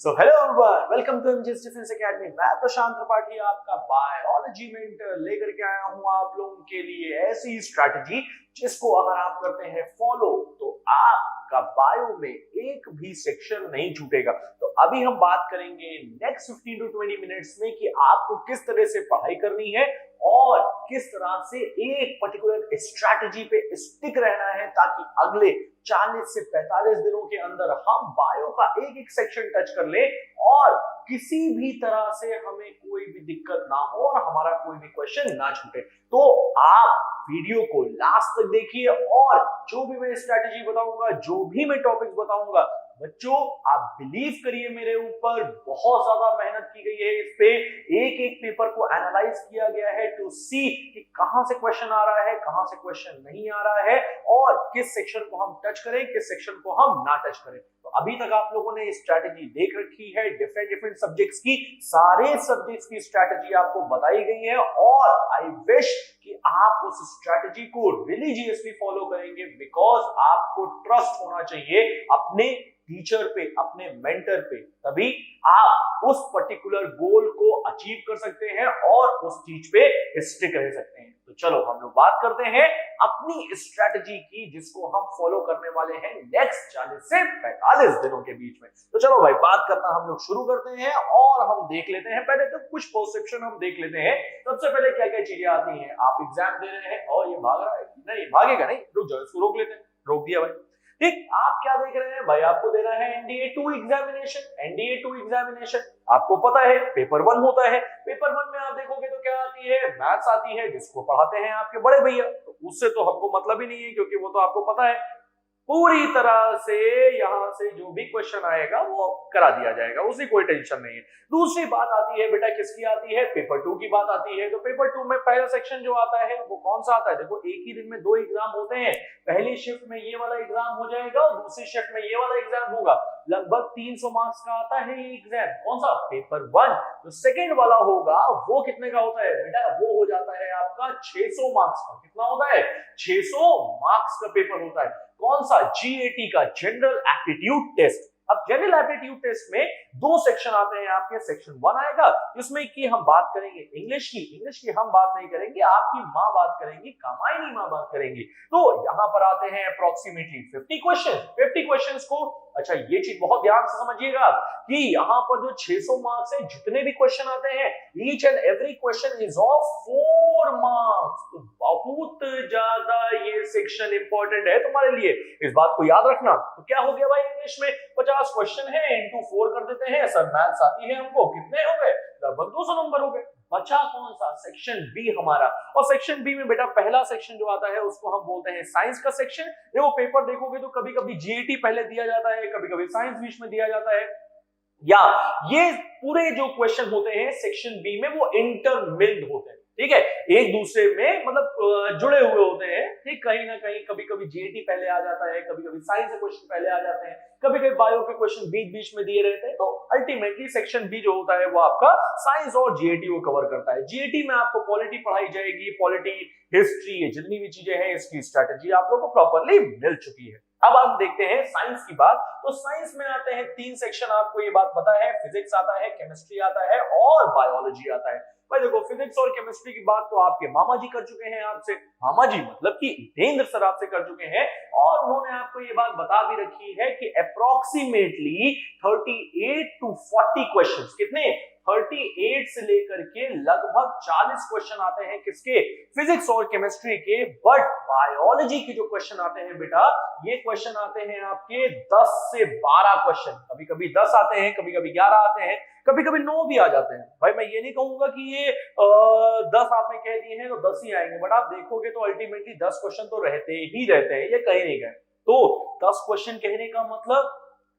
So hello everyone, welcome to MGS defence academy. मैं प्रशांत त्रिपाठी आपका biology mentor लेकर के आया हूं आप लोगों के लिए ऐसी स्ट्रैटेजी जिसको अगर आप करते हैं फॉलो तो आपका बायो में एक भी सेक्शन नहीं छूटेगा। तो अभी हम बात करेंगे नेक्स्ट 15 टू 20 मिनट्स में कि आपको किस तरह से पढ़ाई करनी है और किस तरह से एक पर्टिकुलर स्ट्रैटेजी पे स्टिक रहना है ताकि अगले 40 से 45 दिनों के अंदर हम बायो का एक एक सेक्शन टच कर ले और किसी भी तरह से हमें कोई भी दिक्कत ना हो और हमारा कोई भी क्वेश्चन ना छूटे। तो आप वीडियो को लास्ट तक देखिए और जो भी मैं स्ट्रैटेजी बताऊंगा, जो भी मैं टॉपिक्स बताऊंगा, बच्चों आप बिलीव करिए मेरे ऊपर, बहुत ज्यादा मेहनत की गई है इस पे। एक एक पेपर को एनालाइज किया गया है टू सी कि कहां से क्वेश्चन आ रहा है, कहां से क्वेश्चन नहीं आ रहा है और किस सेक्शन को हम टच करें, किस सेक्शन को हम ना टच करें। तो अभी तक आप लोगों ने स्ट्रैटेजी देख रखी है, डिफरेंट डिफरेंट सब्जेक्ट्स की, सारे सब्जेक्ट्स की स्ट्रैटेजी आपको बताई गई है और आई विश कि आप उस स्ट्रैटेजी को रिलीजियसली फॉलो करेंगे बिकॉज आपको ट्रस्ट होना चाहिए अपने टीचर पे, अपने मेंटर पे, तभी आप उस पर्टिकुलर गोल को अचीव कर सकते हैं और उस चीज पे स्टिक रह सकते हैं। तो चलो हम लोग बात करते हैं अपनी स्ट्रैटेजी की जिसको हम फॉलो करने वाले हैं नेक्स्ट 40 से 45 दिनों के बीच में। तो चलो भाई बात करना हम लोग शुरू करते हैं और हम देख लेते हैं, पहले तो कुछ परसेप्शन हम देख लेते हैं। सबसे पहले क्या क्या चीजें आती हैं, आप एग्जाम दे रहे हैं और ये भाग रहा है, नहीं भागेगा नहीं, रुक जाओ, इसको रोक लेते हैं, रोक दिया भाई। ठीक, आप क्या देख रहे हैं भाई, आपको देना है एनडीए 2 एग्जामिनेशन। एनडीए 2 एग्जामिनेशन आपको पता है पेपर 1 होता है। पेपर 1 में आप देखोगे तो क्या आती है, मैथ्स आती है जिसको पढ़ाते हैं आपके बड़े भैया, तो उससे तो हमको मतलब ही नहीं है क्योंकि वो तो आपको पता है पूरी तरह से यहां से जो भी क्वेश्चन आएगा वो करा दिया जाएगा, उसकी कोई टेंशन नहीं है। दूसरी बात आती है बेटा, किसकी आती है, पेपर 2 की बात आती है। तो पेपर 2 में पहला सेक्शन जो आता है वो कौन सा आता है, देखो एक ही दिन में 2 एग्जाम होते हैं। पहली शिफ्ट में ये वाला एग्जाम हो जाएगा और दूसरी शिफ्ट में ये वाला एग्जाम होगा। लगभग 300 मार्क्स का आता है ये एग्जाम, कौन सा, पेपर 1। जो सेकेंड वाला होगा वो कितने का होता है बेटा, वो हो जाता है आपका 600 मार्क्स का। कितना होता है, 600 मार्क्स का पेपर होता है। कौन सा, जीएटी का, जनरल एप्टीट्यूड टेस्ट। अब जनरल एप्टीट्यूड टेस्ट में 2 सेक्शन आते हैं आपके। सेक्शन 1 आएगा जिसमें कि हम बात करेंगे इंग्लिश की हम बात नहीं करेंगे, आपकी माँ बात करेंगी, कामायनी माँ बात करेंगी। तो यहाँ पर आते हैं अप्रोक्सीमेटली 50 क्वेश्चन। 50 क्वेश्चंस को, अच्छा ये चीज बहुत ध्यान से समझिएगा कि यहाँ पर जो 600 मार्क्स है, जितने भी क्वेश्चन आते हैं, each and every question is of 4 marks. तो बहुत ज्यादा ये सेक्शन इंपॉर्टेंट है तुम्हारे लिए, इस बात को याद रखना। तो क्या हो गया भाई, इंग्लिश में 50 क्वेश्चन है, इंटू 4 कर देते हैं। सर मैथ्स आती है हमको, कितने हो गए, लगभग 200 नंबर हो गए। बचा कौन सा, सेक्शन बी हमारा। और सेक्शन बी में बेटा पहला सेक्शन जो आता है उसको हम बोलते हैं साइंस का सेक्शन। देखो पेपर देखोगे तो कभी कभी जीएटी पहले दिया जाता है, कभी कभी साइंस बीच में दिया जाता है, या ये पूरे जो क्वेश्चन होते हैं सेक्शन बी में वो इंटरमिल्ड होते हैं। ठीक है, एक दूसरे में मतलब जुड़े हुए होते हैं। ठीक, कहीं ना कहीं कभी कभी जीएटी पहले आ जाता है, कभी कभी साइंस के क्वेश्चन पहले आ जाते हैं, कभी कभी बायो के क्वेश्चन बीच बीच में दिए रहते हैं। तो अल्टीमेटली सेक्शन बी जो होता है वो आपका साइंस और जीएटी को कवर करता है। जीएटी में आपको पॉलिटी पढ़ाई जाएगी, पॉलिटी, हिस्ट्री, ये जितनी भी चीजें हैं इसकी स्ट्रैटेजी आप लोगों को प्रॉपर्ली मिल चुकी है। अब आप देखते हैं साइंस की बात। तो साइंस में आते हैं 3 सेक्शन, आपको ये बात पता है, फिजिक्स आता है, केमिस्ट्री आता है और बायोलॉजी आता है। भाई देखो फिजिक्स और केमिस्ट्री की बात तो आपके मामा जी कर चुके हैं आपसे, मामा जी मतलब कि हितेंद्र सर आपसे कर चुके हैं, और उन्होंने आपको ये बात बता भी रखी है कि अप्रोक्सीमेटली 38 टू 40 क्वेश्चंस, कितने, 38 से लेकर के लगभग 40 क्वेश्चन आते हैं किसके, फिजिक्स और केमिस्ट्री के। बट बायोलॉजी के जो क्वेश्चन आते हैं बेटा, ये क्वेश्चन आते हैं आपके 10 से 12 क्वेश्चन। कभी कभी 10 आते हैं, कभी कभी 11 आते हैं, कभी कभी 9 भी आ जाते हैं। भाई मैं ये नहीं कहूंगा कि ये 10 आपने कह दिए हैं तो 10 ही आएंगे, बट आप देखोगे तो अल्टीमेटली 10 क्वेश्चन तो रहते ही रहते हैं, ये कहीं नहीं गए। तो 10 क्वेश्चन कहने का मतलब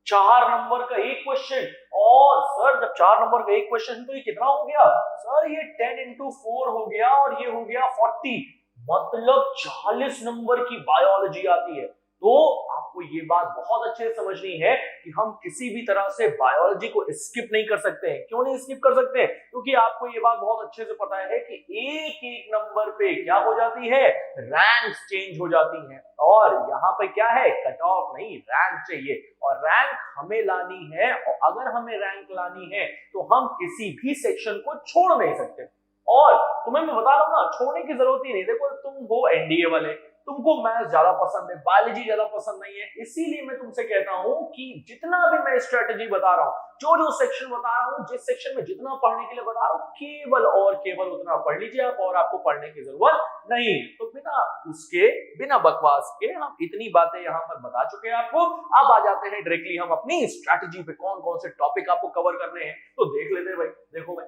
4 नंबर का एक क्वेश्चन, और सर जब 4 नंबर का एक क्वेश्चन तो ये कितना हो गया सर, ये 10 इंटू 4 हो गया और ये हो गया 40, मतलब 40 नंबर की बायोलॉजी आती है। तो आपको ये बात बहुत अच्छे से समझनी है कि हम किसी भी तरह से बायोलॉजी को स्किप नहीं कर सकते हैं। क्यों नहीं स्किप कर सकते हैं? क्योंकि आपको ये बात बहुत अच्छे से पता है कि एक एक नंबर पे क्या हो जाती है, रैंक्स चेंज हो जाती हैं। और यहाँ पे क्या है, कट ऑफ नहीं, रैंक चाहिए। और रैंक हमें लानी है, और अगर हमें रैंक लानी है तो हम किसी भी सेक्शन को छोड़ नहीं सकते। और तुम्हें मैं बता रहा हूं ना, छोड़ने की जरूरत ही नहीं। देखो, तुम हो एनडीए वाले, तुमको मैथ्स ज्यादा पसंद है, बायोलॉजी ज्यादा पसंद नहीं है, इसीलिए मैं तुमसे कहता हूं कि जितना भी मैं स्ट्रेटेजी बता रहा हूं, जो जो सेक्शन बता रहा हूं, जिस सेक्शन में जितना पढ़ने के लिए बता रहा हूं, केवल और केवल उतना पढ़ लीजिए आप, और आपको पढ़ने की जरूरत नहीं। तो बिना उसके, बिना बकवास के हम इतनी बातें यहां पर बता चुके हैं आपको। अब आ जाते हैं डायरेक्टली हम अपनी स्ट्रेटेजी पे, कौन कौन से टॉपिक आपको कवर करने हैं तो देख लेते हैं भाई। देखो भाई,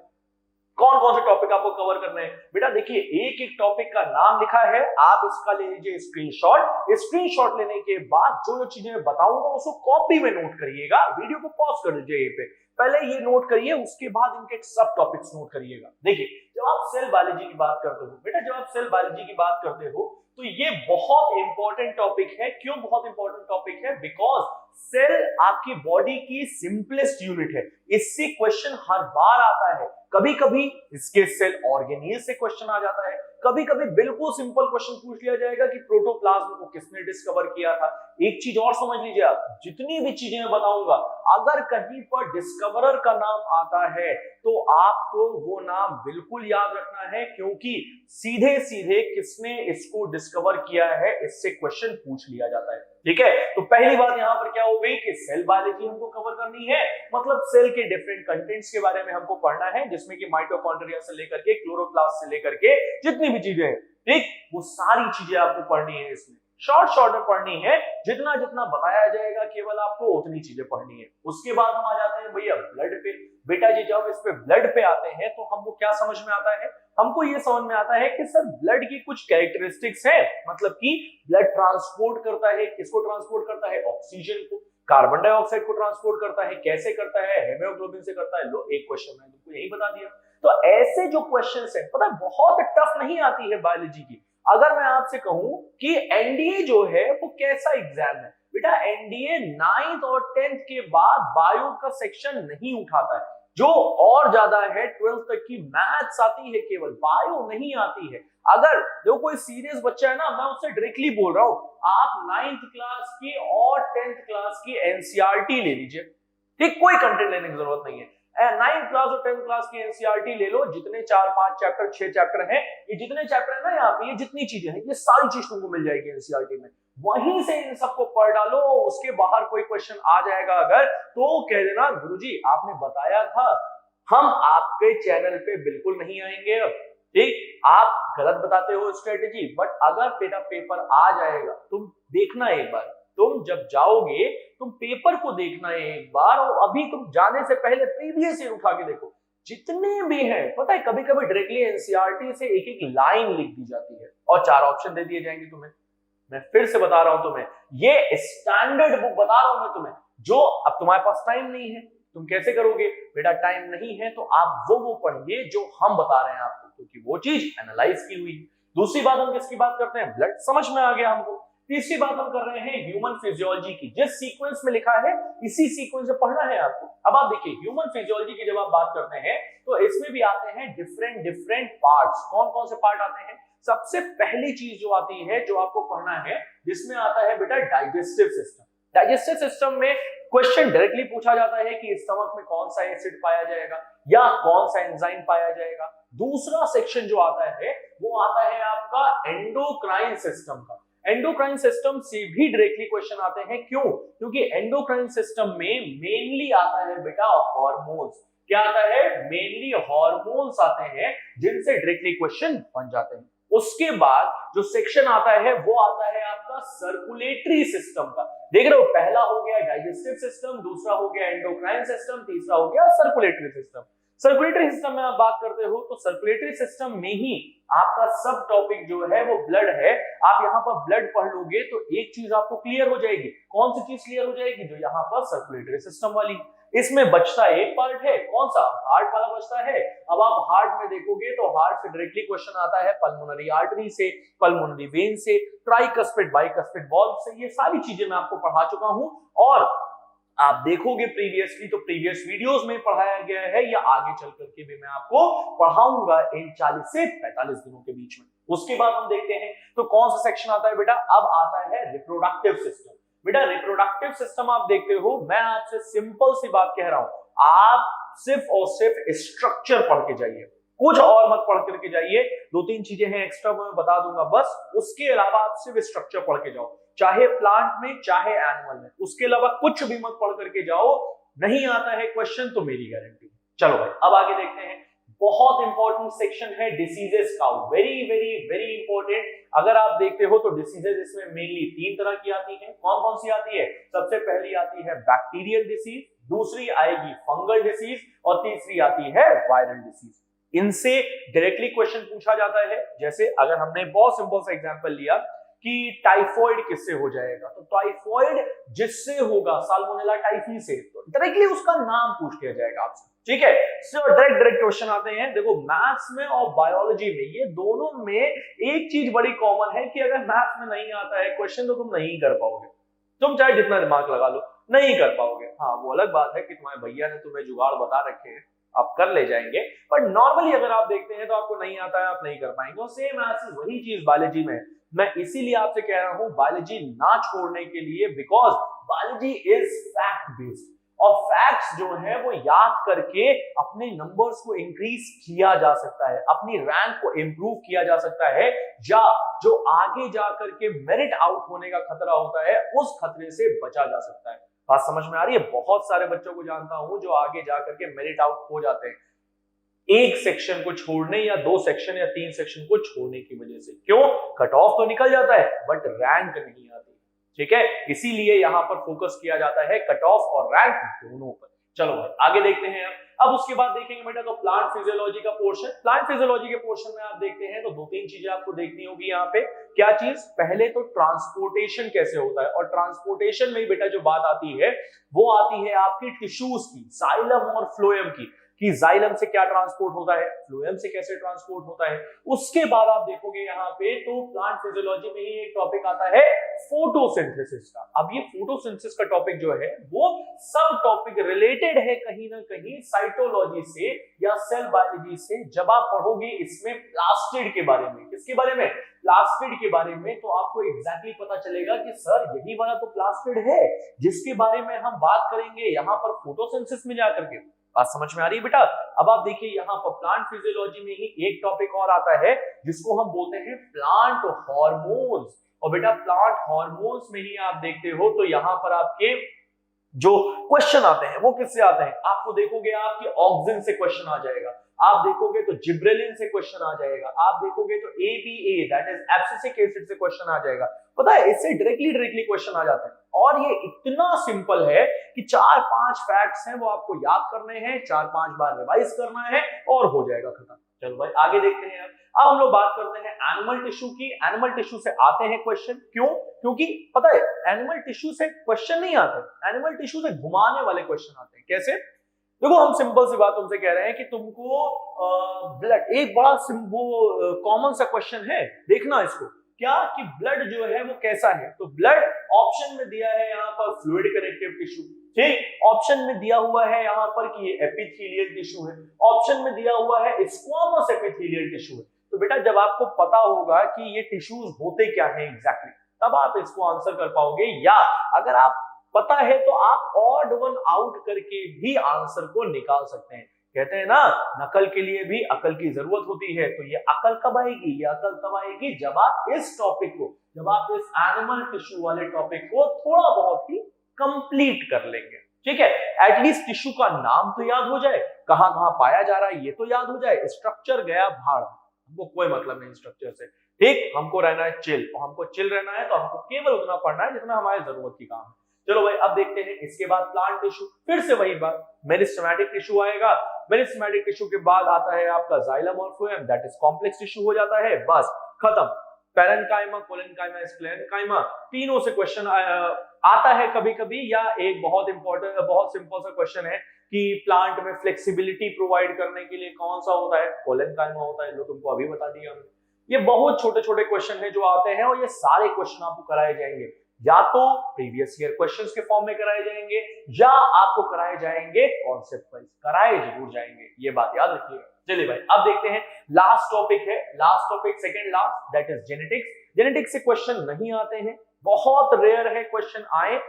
कौन कौन से टॉपिक आपको कवर करने हैं। बेटा देखिए, एक एक टॉपिक का नाम लिखा है, आप इसका ले लीजिए स्क्रीनशॉट। स्क्रीनशॉट लेने के बाद जो जो चीजें मैं बताऊंगा उसको कॉपी में नोट करिएगा। वीडियो को पॉज कर दीजिए यहीं पे, पहले ये नोट करिए, उसके बाद इनके सब टॉपिक्स नोट करिएगा। देखिए, जब आप सेल बायोलॉजी की बात करते हो बेटा, जब आप सेल बायोलॉजी की बात करते हो तो ये बहुत इंपॉर्टेंट टॉपिक है। क्यों बहुत इंपॉर्टेंट टॉपिक है? बिकॉज सेल आपकी बॉडी की सिंपलेस्ट यूनिट है। इससे क्वेश्चन हर बार आता है। कभी कभी इसके सेल ऑर्गेनील से क्वेश्चन आ जाता है, कभी कभी बिल्कुल सिंपल क्वेश्चन पूछ लिया जाएगा कि प्रोटोप्लाज्म को किसने डिस्कवर किया था। एक चीज और समझ लीजिए आप, जितनी भी चीजें मैं बताऊंगा, अगर कहीं पर डिस्कवरर का नाम आता है तो आपको वो नाम बिल्कुल याद रखना है, क्योंकि सीधे सीधे किसने इसको डिस्कवर किया है इससे क्वेश्चन पूछ लिया जाता है। ठीक है, तो पहली बात यहां पर क्या हो गई कि सेल बायोलॉजी हमको कवर करनी है, मतलब सेल के डिफरेंट कंटेंट्स के बारे में हमको पढ़ना है, जिसमें कि माइटोकॉन्ड्रिया से लेकर के क्लोरोप्लास्ट से लेकर के जितनी भी चीजें हैं, ठीक, वो सारी चीजें आपको पढ़नी है। इसमें शॉर्ट शॉर्ट में पढ़नी है, जितना जितना बताया जाएगा केवल आपको उतनी चीजें पढ़नी है। उसके बाद हम आ जाते हैं भैया ब्लड पे। बेटा जी, जब इस पे ब्लड पे आते हैं तो हमको क्या समझ में आता है? हमको ये समझ में आता है कि सर ब्लड की कुछ कैरेक्टरिस्टिक्स है, मतलब कि ब्लड ट्रांसपोर्ट करता है, किसको ट्रांसपोर्ट करता है? ऑक्सीजन को। कार्बन डाइऑक्साइड को ट्रांसपोर्ट करता है, कैसे करता है? हेमोग्लोबिन से करता है। लो, एक क्वेश्चन मैंने तुमको यही बता दिया। तो ऐसे जो क्वेश्चंस हैं, पता है बहुत टफ नहीं आती है बायोलॉजी की। अगर मैं आपसे कहूं कि एनडीए जो है वो कैसा एग्जाम है, बेटा एनडीए 9th और 10th के बाद बायो का सेक्शन नहीं उठाता है। जो और ज्यादा है 12th तक की मैथ्स आती है, केवल बायो नहीं आती है। अगर जो कोई सीरियस बच्चा है ना, मैं उससे डायरेक्टली बोल रहा हूं, आप 9th क्लास की और 10th क्लास की एनसीईआरटी ले लीजिए, ठीक, कोई कंटेंट लेने की जरूरत नहीं है। 9th क्लास और 10th क्लास की एनसीईआरटी ले लो, जितने 4-5 चैप्टर 6 चैप्टर हैं, ये जितने चैप्टर है ना यहाँ पे, ये जितनी चीजें हैं, ये सारी चीज तुमको मिल जाएगी एनसीईआरटी में। वहीं से इन सबको पढ़ डालो, उसके बाहर कोई क्वेश्चन आ जाएगा अगर, तो कह देना गुरुजी आपने बताया था, हम आपके चैनल पे बिल्कुल नहीं आएंगे अब, ठीक, आप गलत बताते हो स्ट्रेटेजी। बट अगर बेटा पेपर आ जाएगा, तुम देखना एक बार, तुम जब जाओगे तुम पेपर को देखना है एक बार, और अभी तुम जाने से पहले प्रीवियस ईयर उठा के देखो, जितने भी हैं, पता है कभी कभी डायरेक्टली एनसीईआरटी से एक एक लाइन लिख दी जाती है और 4 ऑप्शन दे दिए जाएंगे तुम्हें। मैं फिर से बता रहा हूं तुम्हें, ये स्टैंडर्ड बुक बता रहा हूं मैं तुम्हें, जो अब तुम्हारे पास टाइम नहीं है, तुम कैसे करोगे? बेटा टाइम नहीं है तो आप वो पढ़िए जो हम बता रहे हैं आपको, क्योंकि वो चीज एनालाइज की हुई है। दूसरी बात हम किसकी बात करते हैं? ब्लड, समझ में आ गया हमको। तीसरी बात हम कर रहे हैं ह्यूमन फिजियोलॉजी की, जिस सीक्वेंस में लिखा है इसी सीक्वेंस में पढ़ना है आपको। अब आप देखिए, ह्यूमन फिजियोलॉजी की जब आप बात करते हैं तो इसमें भी आते हैं डिफरेंट पार्ट्स। कौन कौन से पार्ट आते हैं? सबसे पहली चीज जो आती है, जो आपको पढ़ना है, जिसमें आता है बेटा डाइजेस्टिव सिस्टम। डाइजेस्टिव सिस्टम में क्वेश्चन डायरेक्टली पूछा जाता है कि स्टमक में कौन सा एसिड पाया जाएगा या कौन सा एंजाइम पाया जाएगा। दूसरा सेक्शन जो आता है वो आता है आपका एंडोक्राइन सिस्टम का। एंडोक्राइन सिस्टम से भी डायरेक्टली क्वेश्चन आते हैं। क्यों? क्योंकि एंडोक्राइन सिस्टम में मेनली आता है बेटा हार्मोन्स। क्या आता है? मेनली हार्मोन्स आते हैं, जिनसे डायरेक्टली क्वेश्चन बन जाते हैं। उसके बाद जो सेक्शन आता है वो आता है आपका सर्कुलेटरी सिस्टम का। देख रहे हो, पहला हो गया डाइजेस्टिव सिस्टम, दूसरा हो गया एंडोक्राइन सिस्टम, तीसरा हो गया सर्कुलेटरी सिस्टम। सर्कुलेटरी सिस्टम में आप बात करते हो तो सर्कुलेटरी सिस्टम में ही आपका सब टॉपिक जो है वो ब्लड है। आप यहाँ पर ब्लड पढ़ लोगे तो एक चीज आपको क्लियर हो जाएगी। कौन सी चीज क्लियर हो जाएगी? जो यहाँ पर सर्कुलेटरी सिस्टम वाली। इसमें बचता एक पार्ट है, कौन सा? हार्ट वाला बचता है। अब आप हार्ट में देखोगे तो हार्ट से डायरेक्टली क्वेश्चन आता है पल्मोनरी आर्टरी से, पल्मोनरी वेन से, ट्राइकस्पिड बाइकस्पिड वाल्व से। ये सारी चीजें मैं आपको पढ़ा चुका हूं और आप देखोगे प्रीवियसली तो प्रीवियस वीडियोस में पढ़ाया गया है, या आगे चल करके भी मैं आपको पढ़ाऊंगा इन 40 से 45 दिनों के बीच में। उसके बाद हम देखते हैं तो कौन सा सेक्शन आता है बेटा? अब आता है रिप्रोडक्टिव सिस्टम। बेटा रिप्रोडक्टिव सिस्टम आप देखते हो, मैं आपसे सिंपल सी बात कह रहा हूं, आप सिर्फ और सिर्फ स्ट्रक्चर पढ़ के जाइए, कुछ और मत पढ़ करके जाइए। दो तीन चीजें हैं एक्स्ट्रा मैं बता दूंगा बस, उसके अलावा आप सिर्फ स्ट्रक्चर पढ़ के जाओ, चाहे प्लांट में चाहे एनिमल में। उसके अलावा कुछ भी मत पढ़ करके जाओ। नहीं आता है क्वेश्चन तो मेरी गारंटी। चलो भाई अब आगे देखते हैं। बहुत इंपॉर्टेंट सेक्शन है डिसीजेस का, वेरी वेरी वेरी इंपॉर्टेंट। अगर आप देखते हो तो डिसीजेस इसमें मेनली 3 तरह की आती है। कौन कौन सी आती है? सबसे पहली आती है बैक्टीरियल डिसीज, दूसरी आएगी फंगल डिसीज और तीसरी आती है वायरल डिसीज। इनसे डायरेक्टली क्वेश्चन पूछा जाता है। जैसे अगर हमने बहुत सिंपल सा एग्जांपल लिया कि टाइफॉइड किससे हो जाएगा, तो टाइफॉइड जिससे होगा साल्मोनेला टाइफी से, तो डायरेक्टली उसका नाम पूछ लिया जाएगा आपसे। ठीक है, सो डायरेक्ट क्वेश्चन आते हैं। देखो मैथ्स में और बायोलॉजी में ये दोनों में एक चीज बड़ी कॉमन है कि अगर मैथ्स में नहीं आता है क्वेश्चन तो तुम नहीं कर पाओगे। तुम चाहे जितना दिमाग लगा लो नहीं कर पाओगे। हाँ वो अलग बात है कि तुम्हारे भैया ने तुम्हें जुगाड़ बता रखे हैं, आप कर ले जाएंगे, पर नॉर्मली अगर आप देखते हैं तो आपको नहीं आता है, आप नहीं कर पाएंगे। और सेम ऐसे वही चीज बायोलॉजी में है। मैं इसीलिए आपसे कह रहा हूं बायोलॉजी ना छोड़ने के लिए, because biology is fact based और फैक्ट्स जो है वो याद करके अपने नंबर्स को इंक्रीज किया जा सकता है, अपनी रैंक को इंप्रूव किया जा सकता है, या जो आगे जा करके मेरिट आउट होने का खतरा होता है उस खतरे से बचा जा सकता है। बात समझ में आ रही है? बहुत सारे बच्चों को जानता हूं जो आगे जा करके मेरिट आउट हो जाते हैं एक सेक्शन को छोड़ने या 2 सेक्शन या 3 सेक्शन को छोड़ने की वजह से। क्यों? कट ऑफ तो निकल जाता है बट रैंक नहीं आती। ठीक है, इसीलिए यहां पर फोकस किया जाता है कट ऑफ और रैंक दोनों पर। चलो भाई आगे देखते हैं। अब उसके बाद देखेंगे बेटा तो प्लांट फिजियोलॉजी का पोर्शन। प्लांट फिजियोलॉजी के पोर्शन में आप देखते हैं तो 2-3 चीजें आपको देखनी होगी यहाँ पे। क्या चीज? पहले तो ट्रांसपोर्टेशन कैसे होता है, और ट्रांसपोर्टेशन में बेटा जो बात आती है वो आती है आपकी टिश्यूज की, जाइलम और फ्लोएम की, कि जाइलम से क्या ट्रांसपोर्ट होता है, फ्लोएम से कैसे ट्रांसपोर्ट होता है। उसके बाद आप देखोगे यहाँ पे तो प्लांट फिजियोलॉजी में ही एक टॉपिक आता है फोटोसिंथेसिस का। अब ये फोटोसिंथेसिस का टॉपिक जो है वो सब टॉपिक रिलेटेड है कहीं ना कहीं साइटोलॉजी से या सेल बायोलॉजी से। जब आप पढ़ोगे इसमें प्लास्टिड के बारे में, किसके बारे में? प्लास्टिड के बारे में, तो आपको एग्जैक्टली पता चलेगा कि सर यही वाला तो प्लास्टिड है जिसके बारे में हम बात करेंगे यहाँ पर फोटोसिंथेसिस में जाकर के। बात समझ में आ रही है बेटा? अब आप देखिए यहाँ पर प्लांट फिजियोलॉजी में ही एक टॉपिक और आता है जिसको हम बोलते हैं प्लांट हार्मोन्स। और बेटा प्लांट हार्मोन्स में ही आप देखते हो तो यहाँ पर आपके जो क्वेश्चन आते हैं वो किससे आते हैं? आपको देखोगे आपके ऑक्सिन से क्वेश्चन आ जाएगा, आप देखोगे तो जिब्रेलिन से क्वेश्चन आ जाएगा, आप देखोगे तो ABA that is abscisic acid से क्वेश्चन आ जाएगा। पता है इससे डायरेक्टली क्वेश्चन आ जाते हैं। और ये इतना सिंपल है कि 4-5 फैक्ट्स हैं वो आपको याद करने हैं, 4-5 बार रिवाइज करना है और हो जाएगा खत्म। चलो भाई आगे देखते हैं। अब हम लोग बात करते हैं एनिमल टिश्यू की। एनिमल टिश्यू से आते हैं क्वेश्चन। क्यों? क्योंकि पता है एनिमल टिश्यू से क्वेश्चन नहीं आते, एनिमल टिश्यू से घुमाने वाले क्वेश्चन आते हैं। कैसे? देखो हम सिंपल सी बात तुमसे कह रहे हैं कि तुमको ब्लड, एक बड़ा कॉमन सा क्वेश्चन है, देखना इसको, क्या कि ब्लड जो है वो कैसा है। तो ब्लड ऑप्शन में दिया है यहाँ पर फ्लूइड कनेक्टिव टिश्यू, ठीक, ऑप्शन में दिया हुआ है यहाँ पर कि ये एपिथेलियल टिश्यू है, ऑप्शन में दिया हुआ है स्क्वामस एपिथेलियल टिश्यू है। तो बेटा जब आपको पता होगा कि ये टिश्यूज होते क्या है एग्जैक्टली, तब आप इसको आंसर कर पाओगे। या अगर आप पता है तो आप ऑड वन आउट करके भी आंसर को निकाल सकते हैं। कहते हैं ना नकल के लिए भी अकल की जरूरत होती है। तो ये अकल कब आएगी? ये अकल तब आएगी जब आप इस टॉपिक को, जब आप इस एनिमल टिश्यू वाले टॉपिक को थोड़ा बहुत ही कंप्लीट कर लेंगे। ठीक है, एटलीस्ट टिश्यू का नाम तो याद हो जाए, कहां कहां पाया जा रहा है ये तो याद हो जाए। स्ट्रक्चर गया भाड़, हमको कोई मतलब नहीं स्ट्रक्चर से। ठीक, हमको रहना है चिल, और हमको चिल रहना है तो हमको केवल उतना पढ़ना है जितना हमारे जरूरत की काम है। चलो भाई अब देखते हैं इसके बाद प्लांट टिश्यू, फिर से वही बात, मेरिस्टेमेटिक टिश्यू आएगा, मेरिस्टेमेटिक टिश्यू के बाद आता है आपका जाइलम और phloem, that is complex tissue हो जाता है, बस खत्म। पैरेन्काइमा, कोलेनकाइमा, स्क्लेरेन्काइमा, तीनों से क्वेश्चन आता है कभी कभी, या एक बहुत इंपॉर्टेंट बहुत सिंपल सा क्वेश्चन है कि प्लांट में फ्लेक्सिबिलिटी प्रोवाइड करने के लिए कौन सा होता है, कोलेनकाइमा होता है, लो तुमको अभी बता दिया हमने। ये बहुत छोटे छोटे क्वेश्चन है जो आते हैं, और ये सारे क्वेश्चन आपको कराए जाएंगे या तो प्रीवियस ईयर क्वेश्चंस के फॉर्म में कराए जाएंगे, या आपको कराए जाएंगे कॉन्सेप्ट वाइज, कराए जरूर जाएंगे, ये बात याद रखिएगा। चलिए भाई अब देखते हैं लास्ट टॉपिक है, last topic second last, that is genetics. Genetics से क्वेश्चन नहीं आते हैं, बहुत रेयर है क्वेश्चन आए,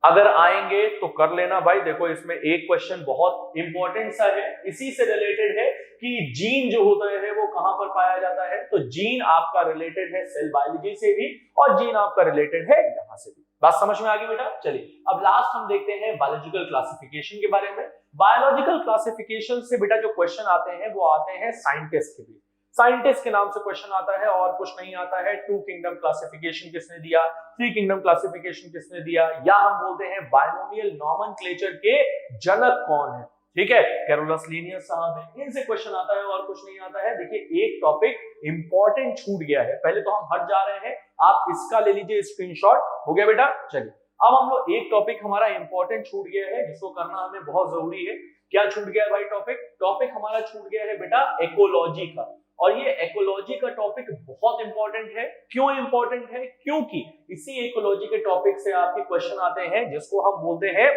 अगर आएंगे तो कर लेना भाई। देखो इसमें एक क्वेश्चन बहुत इंपॉर्टेंट सा है, इसी से रिलेटेड है कि जीन जो होता है वो कहां पर पाया जाता है, तो जीन आपका रिलेटेड है सेल बायोलॉजी से भी, और जीन आपका रिलेटेड है यहां से भी। बात समझ में आ गई बेटा? चलिए अब लास्ट हम देखते हैं बायोलॉजिकल क्लासिफिकेशन के बारे में। बायोलॉजिकल क्लासिफिकेशन से बेटा जो क्वेश्चन आते हैं वो आते हैं साइंटिस्ट के भी, साइंटिस्ट के नाम से क्वेश्चन आता है और कुछ नहीं आता है। 2 किंगडम क्लासिफिकेशन किसने दिया, 3 किंगडम क्लासिफिकेशन किसने दिया, या हम बोलते हैं बायनोमियल नॉमेनक्लेचर के जनक कौन है, ठीक है, कैरोलस लिनियस साहब है, इनसे क्वेश्चन आता है और कुछ नहीं आता है। देखिए एक टॉपिक इंपॉर्टेंट छूट गया है, पहले तो हम हट जा रहे हैं, आप इसका ले लीजिए स्क्रीनशॉट, हो गया बेटा। चलिए अब हम लोग एक टॉपिक हमारा इंपॉर्टेंट छूट गया है जिसको करना हमें बहुत जरूरी है। क्या छूट गया भाई? टॉपिक हमारा छूट गया है बेटा इकोलॉजी का, और ये इकोलॉजी का टॉपिक बहुत इंपॉर्टेंट है। क्यों इंपॉर्टेंट है? क्योंकि इसी इकोलॉजी के टॉपिक से आपके क्वेश्चन आते हैं जिसको हम बोलते हैं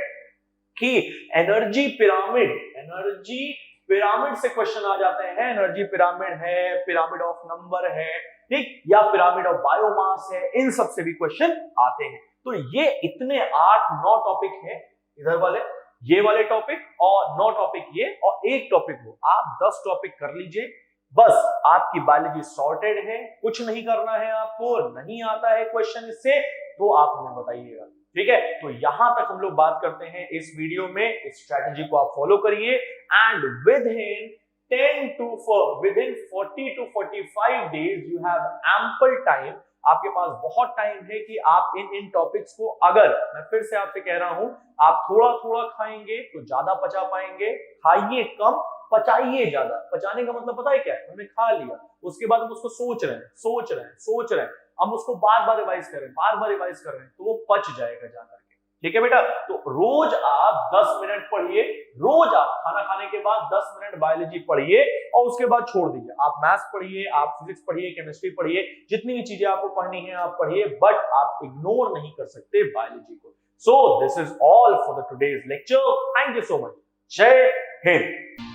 कि एनर्जी पिरामिड से क्वेश्चन आ जाते हैं। एनर्जी पिरामिड है, पिरामिड ऑफ नंबर है, ठीक, या पिरामिड ऑफ बायोमास है, इन सब से भी क्वेश्चन आते हैं। तो ये इतने 8-9 टॉपिक है, इधर वाले ये वाले टॉपिक और 9 टॉपिक ये और एक टॉपिक वो, आप 10 टॉपिक कर लीजिए, बस आपकी बायोलॉजी सॉर्टेड है। कुछ नहीं करना है आपको, नहीं आता है क्वेश्चन इससे तो आप हमें बताइएगा, ठीक है। तो यहां तक हम लोग बात करते हैं इस वीडियो में। इस स्ट्रेटेजी को आप फॉलो करिए and within 40 to 45 days you have ample time, आपके पास बहुत टाइम है कि आप इन टॉपिक्स को, अगर मैं फिर से आपसे कह रहा हूं, आप थोड़ा थोड़ा खाएंगे तो ज्यादा पचा पाएंगे, खाइए कम पचाइए ज्यादा। पचाने का मतलब पता है क्या है? हमने खा लिया, उसके बाद हम उसको सोच रहे हैं, हम उसको बार बार रिवाइज कर रहे हैं तो वो पच जाएगा जाकर के, ठीक है बेटा। तो रोज आप 10 मिनट पढ़िए, रोज आप खाना खाने के बाद 10 मिनट बायोलॉजी पढ़िए और उसके बाद छोड़ दीजिए। आप मैथ्स पढ़िए, आप फिजिक्स पढ़िए, केमिस्ट्री पढ़िए, जितनी भी चीजें आपको पढ़नी है आप पढ़िए, बट आप इग्नोर नहीं कर सकते बायोलॉजी को। So this is all for the today's lecture. Thank you so much. जय हिंद।